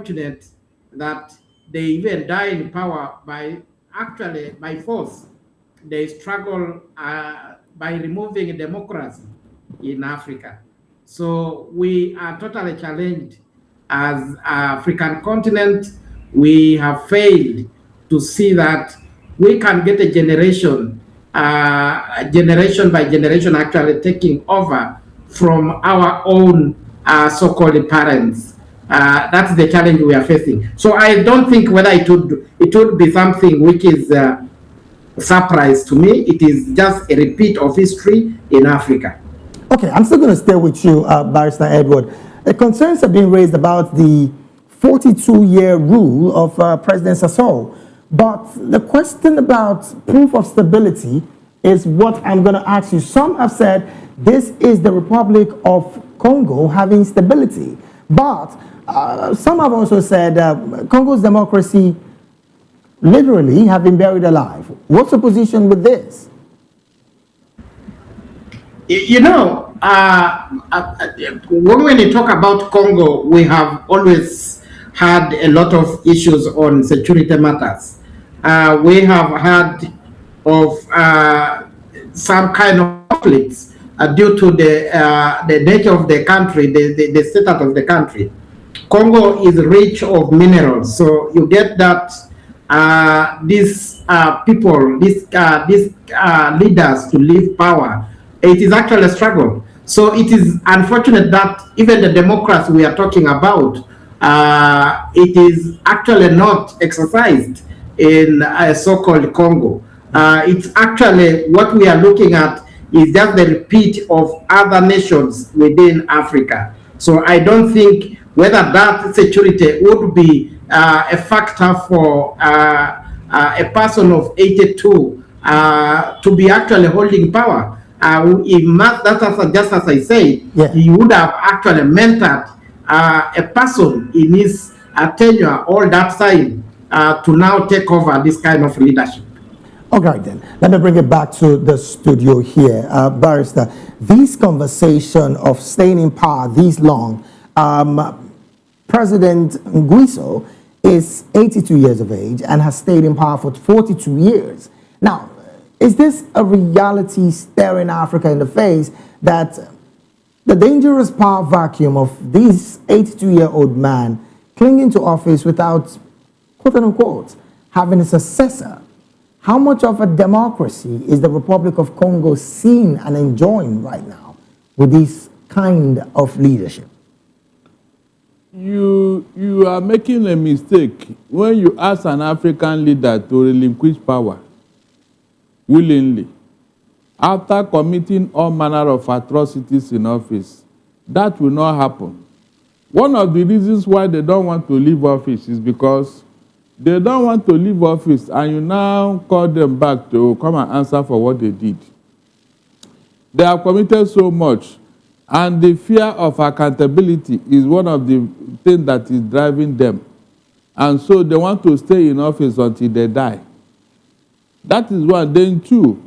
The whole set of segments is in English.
unfortunate that they even die in power by force. They struggle by removing democracy in Africa. So we are totally challenged as African continent. We have failed to see that we can get a generation by generation, actually taking over from our own so-called parents. That's the challenge we are facing. So I don't think whether it would be something which is surprise to me. It is just a repeat of history in Africa. Okay, I'm still going to stay with you, Barrister Edward. Concerns have been raised about the 42-year rule of President Sassou. But the question about proof of stability is what I'm going to ask you. Some have said this is the Republic of Congo having stability. But some have also said Congo's democracy literally have been buried alive. What's the position with this? You know, when you talk about Congo, we have always had a lot of issues on security matters. We have had of some kind of conflicts due to the nature of the country, the status of the country. Congo is rich of minerals, so you get that these people, these leaders to leave power, it is actually a struggle. So it is unfortunate that even the democracy we are talking about, it is actually not exercised in so-called Congo. It's actually what we are looking at is just the repeat of other nations within Africa. So I don't think whether that security would be a factor for a person of 82 to be actually holding power. Just as I say, yeah, he would have actually mentored a person in his tenure all that time to now take over this kind of leadership. Okay, then. Let me bring it back to the studio here. Barrister, this conversation of staying in power this long, President Nguesso is 82 years of age and has stayed in power for 42 years. Now, is this a reality staring Africa in the face that the dangerous power vacuum of this 82-year-old man clinging to office without, quote-unquote, having a successor? How much of a democracy is the Republic of Congo seeing and enjoying right now with this kind of leadership? You are making a mistake when you ask an African leader to relinquish power willingly after committing all manner of atrocities in office. That will not happen. One of the reasons why they don't want to leave office is because they don't want to leave office and you now call them back to come and answer for what they did. They have committed so much, and the fear of accountability is one of the things that is driving them. And so they want to stay in office until they die. That is one. Then two,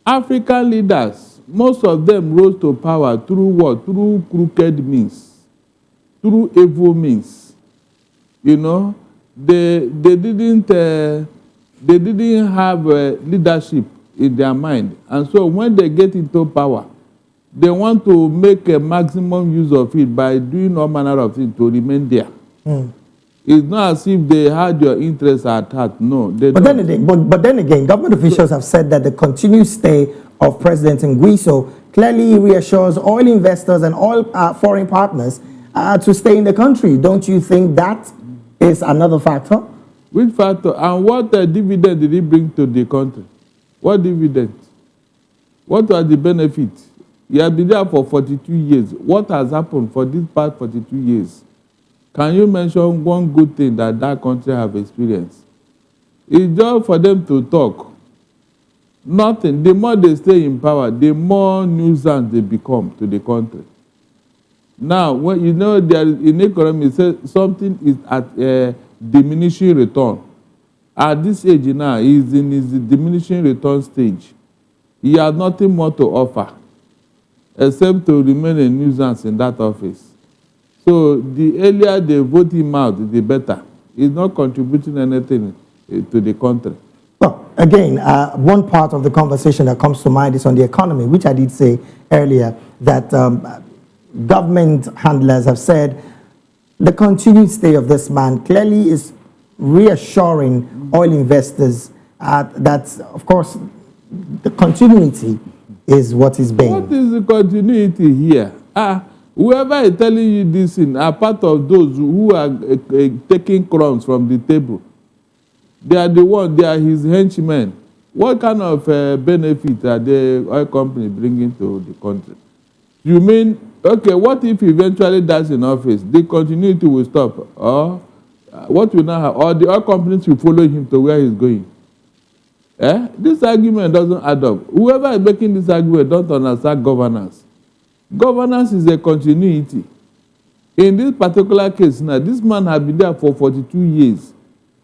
African leaders, most of them rose to power through what? Through crooked means, through evil means. You know, they didn't have leadership in their mind, and so when they get into power, they want to make a maximum use of it by doing all manner of things to remain there. It's not as if they had your interests at heart. No, they don't. But then again, government officials have said that the continued stay of President Nguesso clearly reassures oil investors and all foreign partners to stay in the country. Don't you think that is another factor? Which factor? And what dividend did he bring to the country? What dividend? What was the benefit? He had been there for 42 years. What has happened for these past 42 years? Can you mention one good thing that that country have experienced? It's just for them to talk. Nothing. The more they stay in power, the more nuisance they become to the country. Now, when you know there is, in economy, say something is at a diminishing return. At this age now, he is in his diminishing return stage. He has nothing more to offer except to remain a nuisance in that office. So the earlier they vote him out, the better. He's not contributing anything to the country. Well, again, one part of the conversation that comes to mind is on the economy, which I did say earlier that government handlers have said the continued stay of this man clearly is reassuring oil investors that, of course, the continuity is what is being. What is the continuity here? Whoever is telling you this thing are part of those who are taking crumbs from the table. They are the ones, they are his henchmen. What kind of benefit are the oil company bringing to the country? You mean, okay, what if eventually that's in office? The continuity will stop. Or what will now happen? Or the oil companies will follow him to where he's going. This argument doesn't add up. Whoever is making this argument don't understand governance. Governance is a continuity. In this particular case now, this man has been there for 42 years.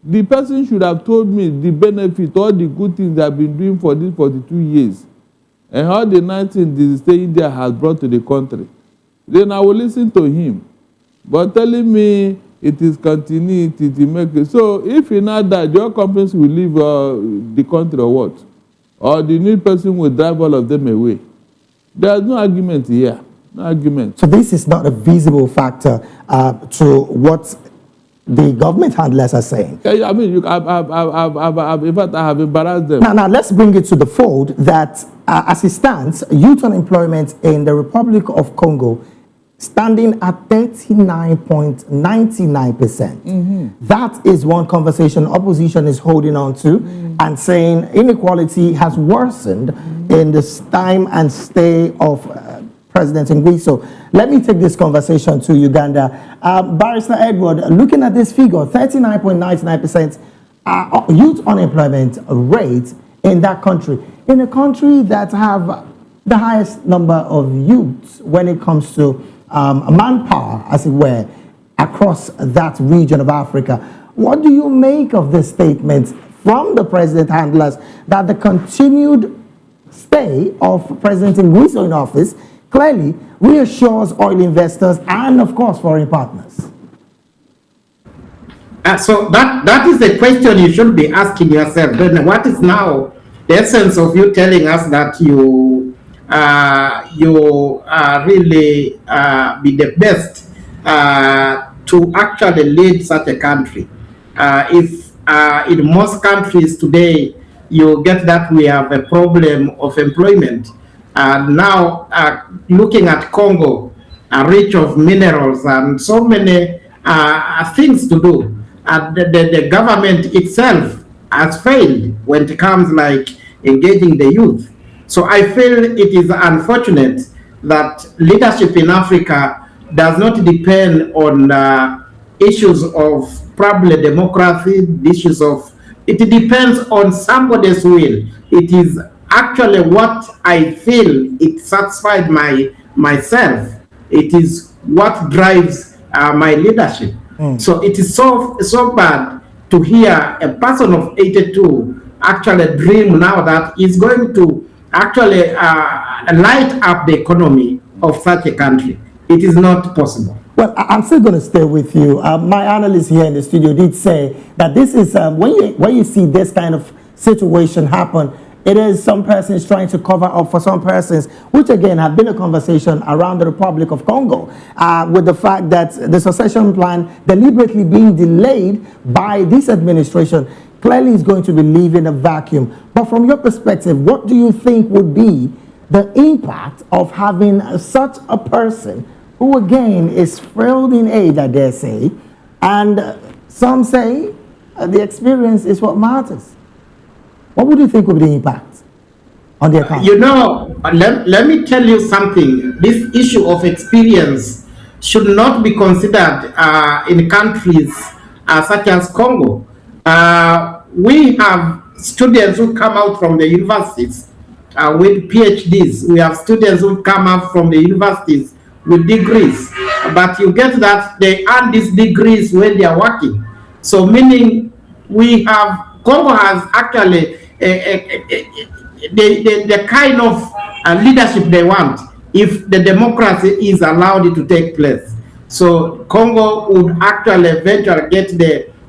The person should have told me the benefit, all the good things they have been doing for these 42 years, and how the nice things the staying there has brought to the country. Then I will listen to him. But telling me it is continuity to make it. So if in that, your companies will leave the country or what? Or the new person will drive all of them away. There's no argument here. No argument. So this is not a visible factor to what the government handlers are saying. Yeah, I mean, in fact, I have embarrassed them. Now, let's bring it to the fold that as it stands, youth unemployment in the Republic of Congo standing at 39.99%. That is one conversation opposition is holding on to and saying inequality has worsened in this time and stay of President Nguesso. Let me take this conversation to Uganda. Barrister Edward, looking at this figure, 39.99% youth unemployment rate in that country, in a country that have the highest number of youths when it comes to manpower, as it were, across that region of Africa. What do you make of this statement from the president handlers that the continued stay of President Nguesso in office clearly reassures oil investors and, of course, foreign partners? So that is the question you should be asking yourself. Then what is now the essence of you telling us that you really be the best to actually lead such a country? If in most countries today you get that we have a problem of employment, now looking at Congo, rich of minerals and so many things to do, the government itself has failed when it comes like engaging the youth. So I feel it is unfortunate that leadership in Africa does not depend on issues of probably democracy, issues of, it depends on somebody's will. It is actually what I feel it satisfied myself. It is what drives my leadership. So it is so bad to hear a person of 82 actually dream now that he's going to actually light up the economy of such a country. It is not possible. Well, I'm still going to stay with you. My analyst here in the studio did say that this is, when you see this kind of situation happen, it is some persons trying to cover up for some persons, which again have been a conversation around the Republic of Congo, with the fact that the succession plan deliberately being delayed by this administration clearly is going to be leaving a vacuum. But from your perspective, what do you think would be the impact of having such a person who again is frail in age, I dare say, and some say the experience is what matters? What would you think would be the impact on the economy? You know, let me tell you something. This issue of experience should not be considered in countries such as Congo. We have students who come out from the universities with PhDs. We have students who come out from the universities with degrees. But you get that they earn these degrees when they are working. So meaning we have, Congo has actually the kind of leadership they want if the democracy is allowed to take place. So Congo would actually eventually get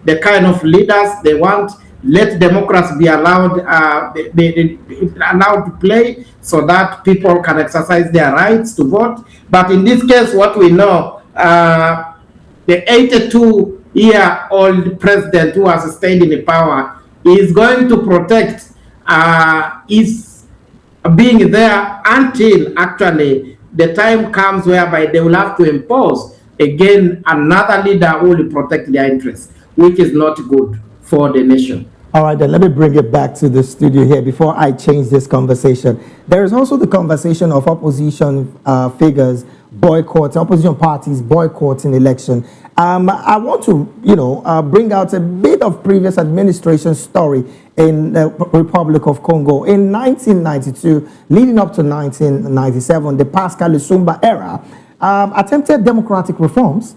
the kind of leaders they want. Let democracy be allowed, allowed to play, so that people can exercise their rights to vote. But in this case, what we know, the 82-year-old president who has stayed in power is going to protect his being there until actually the time comes whereby they will have to impose again another leader who will protect their interests, which is not good for the nation. All right, then let me bring it back to the studio here before I change this conversation. There is also the conversation of opposition figures boycotting, opposition parties boycotting election. I want to, bring out a bit of previous administration story in the Republic of Congo. In 1992, leading up to 1997, the Pascal Lissouba era, attempted democratic reforms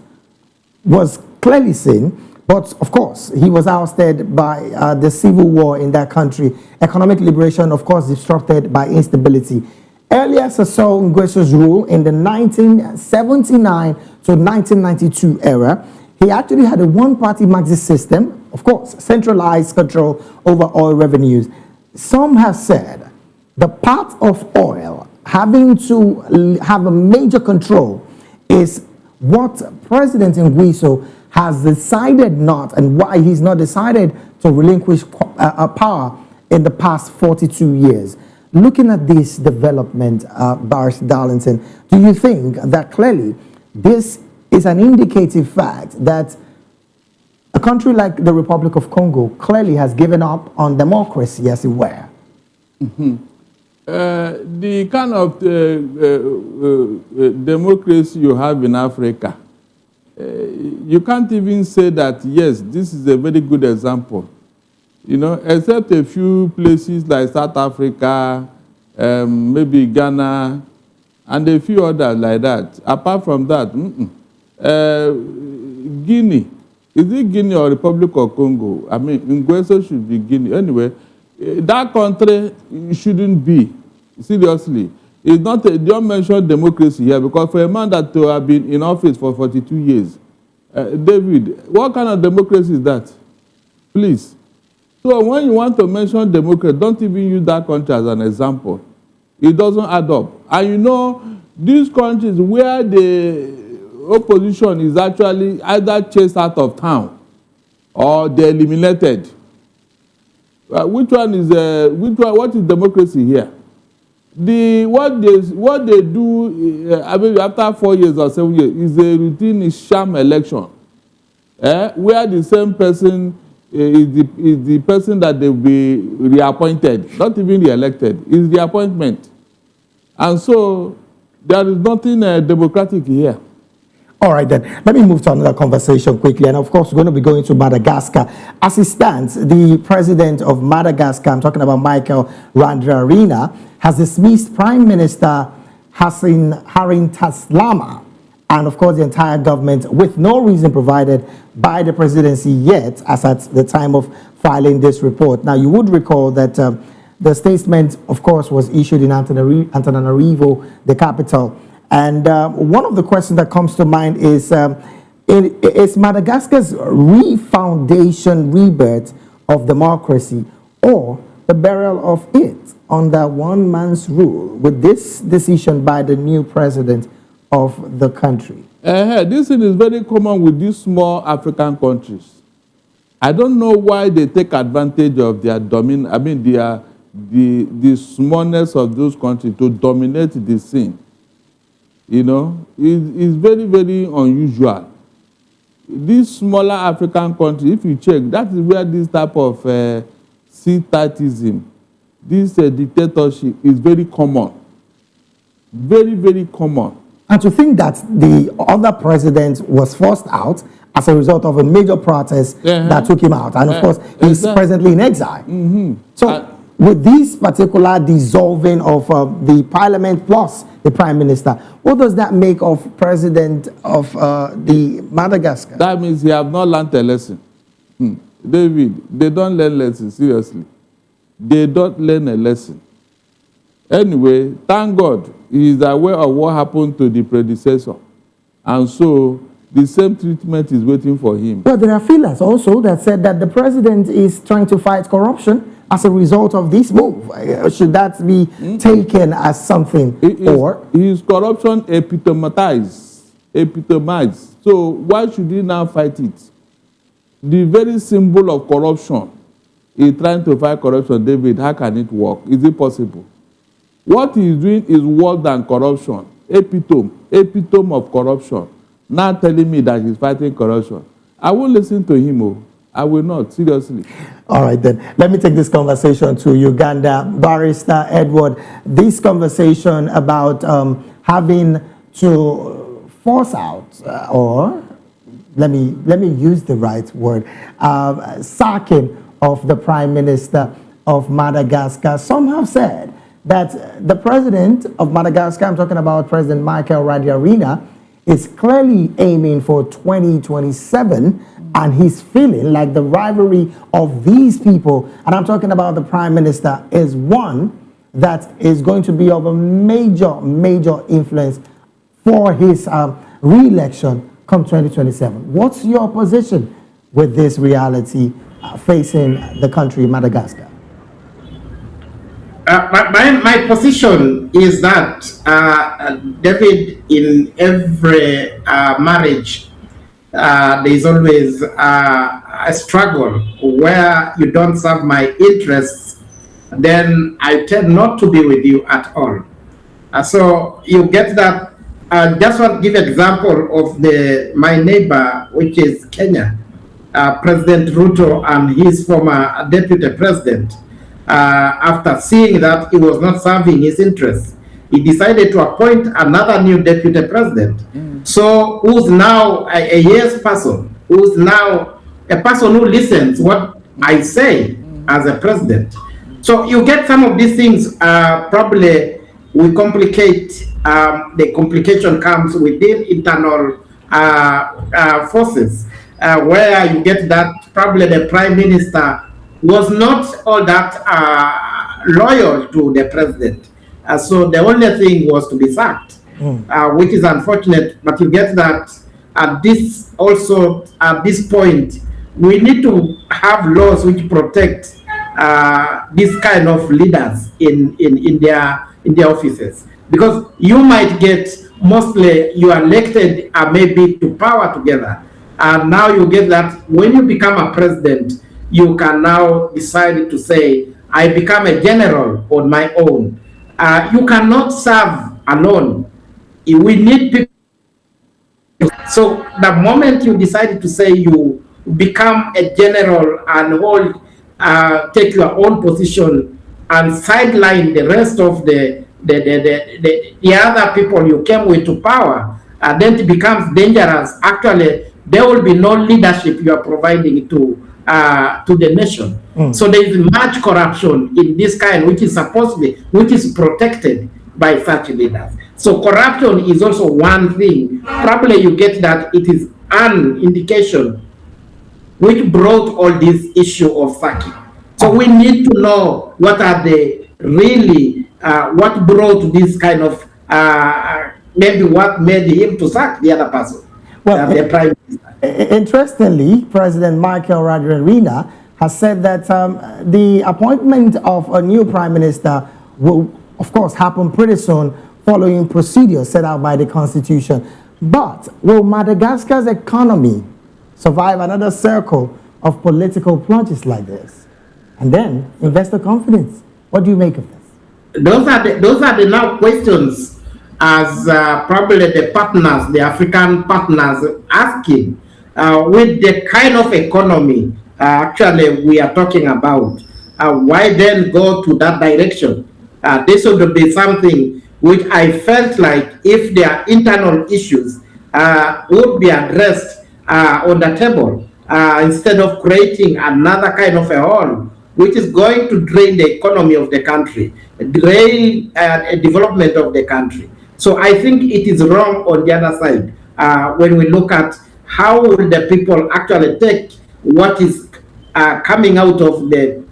was clearly seen. But of course, he was ousted by the civil war in that country. Economic liberation, of course, disrupted by instability. Earlier, Sassou Nguesso's rule in the 1979 to 1992 era, he actually had a one-party Marxist system, of course, centralized control over oil revenues. Some have said the part of oil having to have a major control is what President Nguesso has decided not, and why he's not decided to relinquish power in the past 42 years. Looking at this development, Barrister Darlington, do you think that clearly this is an indicative fact that a country like the Republic of Congo clearly has given up on democracy, as it were? The kind of democracy you have in Africa, you can't even say that, yes, this is a very good example. Except a few places like South Africa, maybe Ghana, and a few others like that. Apart from that, Guinea. Is it Guinea or Republic of Congo? I mean, Nguesso should be Guinea. Anyway, that country shouldn't be, seriously. It's not don't mention democracy here, because for a man that have been in office for 42 years, David, what kind of democracy is that? Please. So when you want to mention democracy, don't even use that country as an example. It doesn't add up. And these countries where the opposition is actually either chased out of town or they're eliminated. What is democracy here? What they do, after 4 years or 7 years, is a routine sham election, where the same person is the person that they will be reappointed, not even re-elected. It's the appointment, and so there is nothing democratic here. All right, then. Let me move to another conversation quickly. And of course, we're going to be going to Madagascar. As it stands, the president of Madagascar, I'm talking about Michael Randrianirina, has dismissed Prime Minister Harin Taslama and, of course, the entire government with no reason provided by the presidency yet, as at the time of filing this report. Now, you would recall that the statement, of course, was issued in Antananarivo, the capital. And one of the questions that comes to mind is Madagascar's refoundation, rebirth of democracy, or the burial of it under one man's rule, with this decision by the new president of the country? This thing is very common with these small African countries. I don't know why they take advantage of their the smallness of those countries to dominate the scene. It's very, very unusual. These smaller African countries, if you check, that is where this type of sectarism, this dictatorship is very common. Very, very common. And to think that the other president was forced out as a result of a major protest that took him out. And of course, he's presently in exile. So with this particular dissolving of the parliament plus the prime minister, what does that make of president of the Madagascar? That means he have not learned a lesson. David, they don't learn lessons, seriously. They don't learn a lesson. Anyway, thank God he is aware of what happened to the predecessor. And so the same treatment is waiting for him. But there are feelers also that said that the president is trying to fight corruption as a result of this move. Should that be taken as something? His corruption epitomized. So why should he now fight it? The very symbol of corruption is trying to fight corruption. David, how can it work? Is it possible? What he is doing is worse than corruption. Epitome of corruption. Now telling me that he's fighting corruption. I won't listen to him. Oh. I will not, seriously. All right, then. Let me take this conversation to Uganda. Barrister Edward, this conversation about having to force out, or let me use the right word, sacking of the Prime Minister of Madagascar. Some have said that the president of Madagascar, I'm talking about President Michael Radiarina, is clearly aiming for 2027, and he's feeling like the rivalry of these people, and I'm talking about the Prime Minister, is one that is going to be of a major influence for his re-election come 2027. What's your position with this reality facing the country, Madagascar? My position is that, David, in every marriage, there is always a struggle where you don't serve my interests, then I tend not to be with you at all. So you get that. Just want to give an example of my neighbor, which is Kenya, President Ruto and his former deputy president. After seeing that he was not serving his interests, he decided to appoint another new deputy president. So who's now a yes person, who's now a person who listens what I say as a president. So you get some of these things, probably we complicate, the complication comes within internal forces, where you get that probably the prime minister was not all that loyal to the president. So the only thing was to be sacked, which is unfortunate. But you get that at this point, we need to have laws which protect this kind of leaders in their offices. Because you might get, mostly you are elected maybe to power together. And now you get that when you become a president, you can now decide to say, I become a general on my own. You cannot serve alone. We need people. So the moment you decide to say you become a general and take your own position and sideline the rest of the other people you came with to power, then it becomes dangerous. Actually, there will be no leadership you are providing to the nation. So there is much corruption in this kind, which is protected by such leaders. So corruption is also one thing. Probably you get that it is an indication which brought all this issue of sacking. So we need to know what are the really, what brought this kind of, maybe what made him to sack the other person. Well, the prime minister. Interestingly, President Michael Radiarina has said that the appointment of a new prime minister will, of course, happen pretty soon following procedures set out by the Constitution. But will Madagascar's economy survive another circle of political plunges like this? And then investor confidence. What do you make of this? Those are the now questions as probably the partners, the African partners, asking with the kind of economy actually we are talking about. Why then go to that direction? This would be something which I felt like if their internal issues would be addressed on the table instead of creating another kind of a hole which is going to drain the economy of the country, drain development of the country. So I think it is wrong on the other side when we look at how will the people actually take what is coming out of the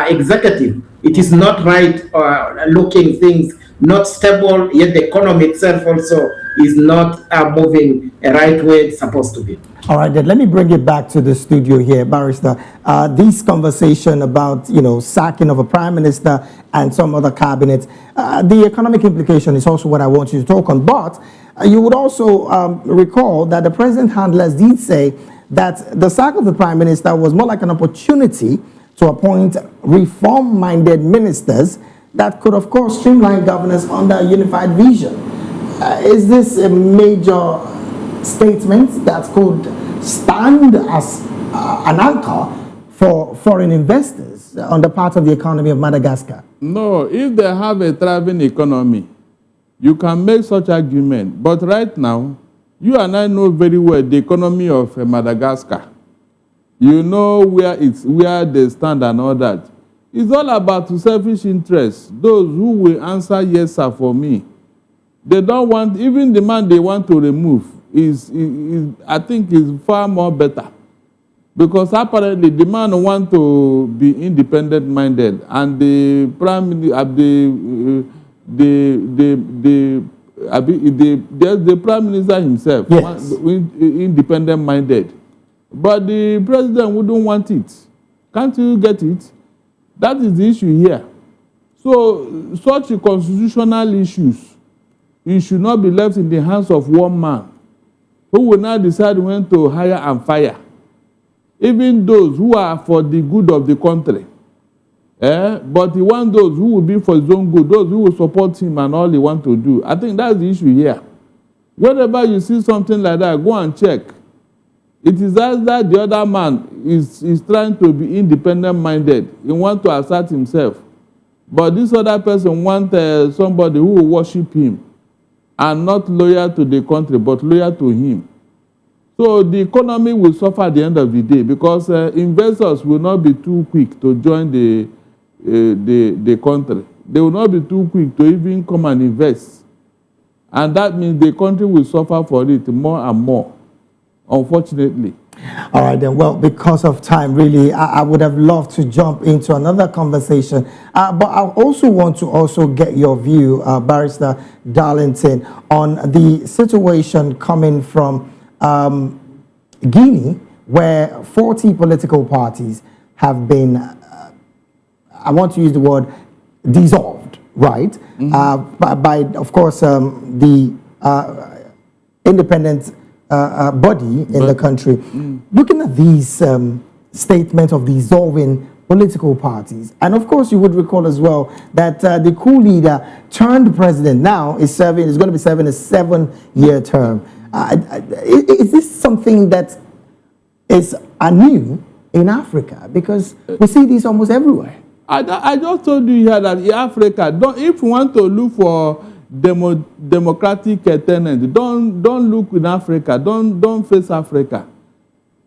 executive It is not right looking things, not stable, yet the economy itself also is not moving a right way it's supposed to be. All right, then let me bring it back to the studio here, Barrister. This conversation about, sacking of a prime minister and some other cabinets, the economic implication is also what I want you to talk on. But you would also recall that the president handlers did say that the sack of the prime minister was more like an opportunity to appoint reform-minded ministers that could, of course, streamline governance under a unified vision. Is this a major statement that could stand as an anchor for foreign investors on the part of the economy of Madagascar? No, if they have a thriving economy, you can make such argument. But right now, you and I know very well the economy of Madagascar. You know where they stand and all that. It's all about selfish interests. Those who will answer yes, sir, for me. They don't want, even the man they want to remove I think is far more better. Because apparently the man wants to be independent-minded, and the prime the prime minister himself, yes, independent-minded. But the president wouldn't want it. Can't you get it? That is the issue here. So such constitutional issues, it should not be left in the hands of one man who will now decide when to hire and fire. Even those who are for the good of the country. But he wants those who will be for his own good, those who will support him and all he wants to do. I think that's the issue here. Whenever you see something like that, go and check. It is as that the other man is trying to be independent-minded. He wants to assert himself. But this other person wants somebody who will worship him and not loyal to the country, but loyal to him. So the economy will suffer at the end of the day, because investors will not be too quick to join the country. They will not be too quick to even come and invest. And that means the country will suffer for it more and more, unfortunately. All right, then. Well, because of time, really, I would have loved to jump into another conversation. But I also want to get your view, Barrister Darlington, on the situation coming from Guinea, where 40 political parties have been, I want to use the word, dissolved, right? By, of course, the independent body in the country. Looking at these statements of dissolving political parties, and of course you would recall as well that the coup leader turned president now is going to be serving a 7-year term. Is this something that is anew in Africa? Because we see this almost everywhere. I just told you here that in Africa, if you want to look for democratic tenant, don't look in Africa. Don't face Africa.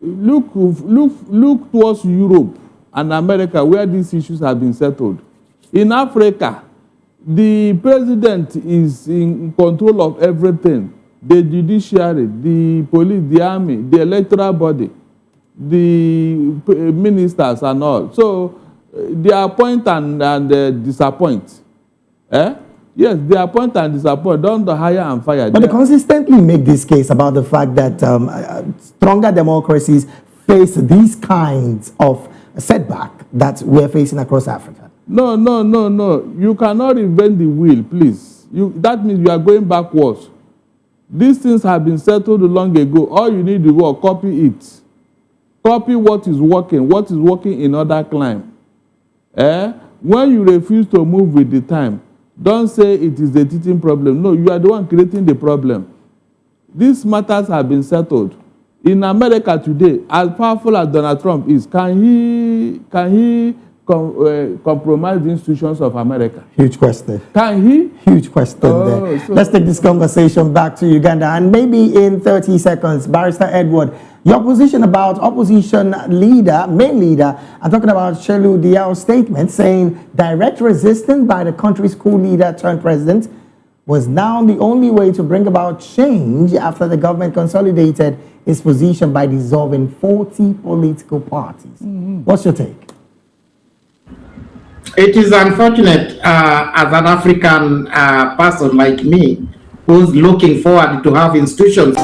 Look towards Europe and America, where these issues have been settled. In Africa, the president is in control of everything: the judiciary, the police, the army, the electoral body, the ministers, and all. So they appoint and disappoint. Yes, they appoint and disappoint, don't hire and fire. But they consistently make this case about the fact that stronger democracies face these kinds of setback that we're facing across Africa. No. You cannot invent the wheel, please. That means you are going backwards. These things have been settled long ago. All you need to do is copy it. Copy what is working in other climes. When you refuse to move with the time, don't say it is the teaching problem. No, you are the one creating the problem. These matters have been settled. In America today, as powerful as Donald Trump is, can he compromise the institutions of America? Huge question. Can he? Huge question there. So let's take this conversation back to Uganda. And maybe in 30 seconds, Barrister Edward, your position about opposition leader, main leader, I'm talking about Shelu Diao's statement saying direct resistance by the country's coup leader turned president was now the only way to bring about change after the government consolidated its position by dissolving 40 political parties. What's your take? It is unfortunate as an African person like me who's looking forward to have institutions.